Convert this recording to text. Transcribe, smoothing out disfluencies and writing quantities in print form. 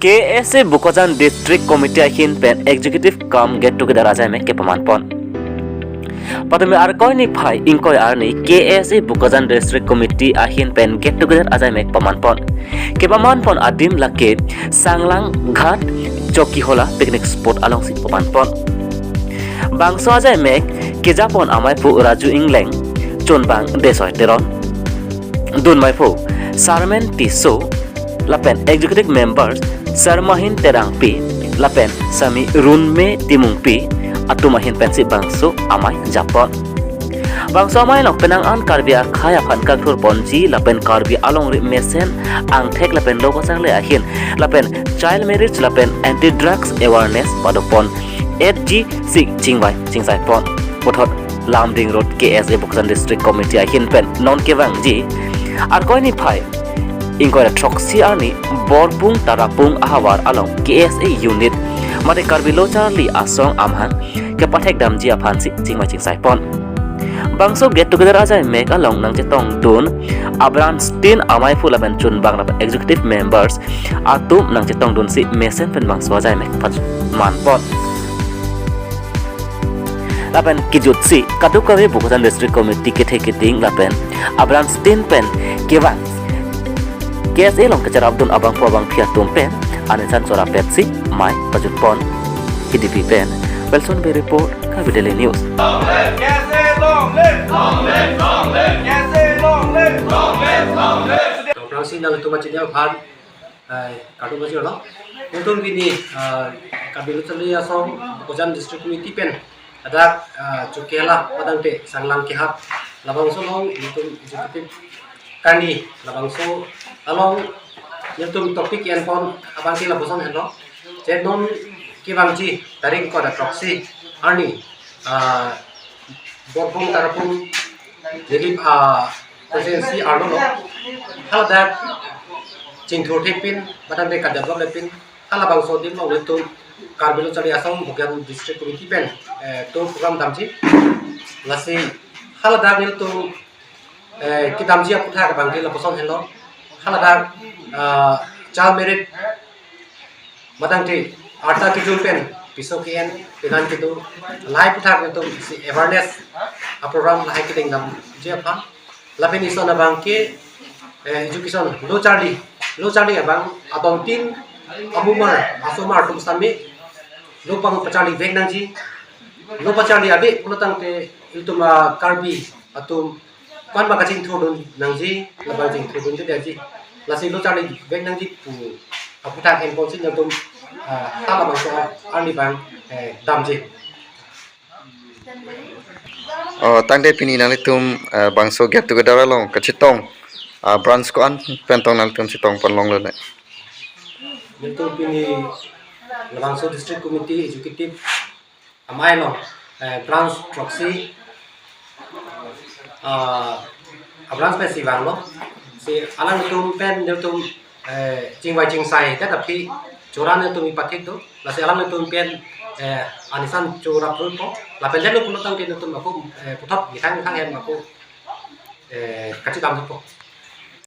KSA Bukojan District Committee ahin pen executive come get together ajai me ke paman pon Padame arkoi ni phai inkoi arni KSA Bukojan District Committee ahin pen get together ajai me paman pon adim lake Sanglang Ghat Choki Hola picnic spot along si paman pon Bangso ajai me ke Japon amai pu Raju Ingleng Chonbang Desoi Teron Dun mai pu Sarmen Tiso Lapen executive members Sarmahin Terang Pi Lapen Sami Runme Timung Pi Atumahin pensi bangso amai Japon Bangso amai long penangan karbi khaya phan kakthur ponji lapen karbi along mesen angthek lapen logo sang le ahin lapen child marriage lapen anti drugs awareness padopon 8G sing chingwai chingsai pon pothot Lamding Road KSA Bukojan District Committee ahin pen non kewang ji ar koi ni phai ingkoi troksi ani borbung tarapung ahawar along KSA unit mate karbilo charli asong amhan ke pathek damji aphansi chingma chingsai pon bangso get together ajai mek along nang chetong dun Abraham Steen amai fulaben chun bang executive members atum nang chetong dun si mesen pen bangso ajai mek phat man pon lapen kijutsi kadukawe Bukojan District Committee ke thekiting lapen Abraham Steen pen kewang KSA long kejar abdun abang po abang piatum pen anisan sora petsi mai pajut pon KDP pen Wilson Bay report Kabi Daily News Prangsi nang tu macam ni apa kadu macam lo untuk ini Kabilu Cali asam Bukojan District Committee pen ada cukela padang te sanglang kehap labang solong itu executive kani labang so along yung topik yan pon abang sila bosan hello je non kibangji taring ko da proxy arni borbong tarapung jadi presidency arno no hal da cingkro tepin badan de kada block lepin hala bang so dim lo itu Kabilu Cali asam Bukojan District Committee pen to program damji lasi hal da itu kitamji aputha ka bangki la bosan hello halada child marriage madang ti arta ki jumpen piso ki en pinan ki tu lai puthak tu awareness a program lai ki ding nam je pa lapen iso na bangki education lo charli abang abang tin abumar asomar tum sami lo pang pachali vek nangji lo pachali abi pulutang te ituma karbi atum kan baka ching thudun nangji labal ching thudun je daji lasi lo chali vek nangji pu aputa en konsin yang tum hala bang so ani bang damji tangde pini nang tum bangso get together along kachitong branch ko an pentong nang tum chitong panlong le itu pini Labangso District Committee Executive amai lo branch proxy Abraham spesi bang lo si alang tum pen tum chingwai chingsai ta tapi choran tum ipathik tu la si alang tum pen anisan chora pro po la pen lu pulutang kin tum aku puthap githang thang em aku kachidam po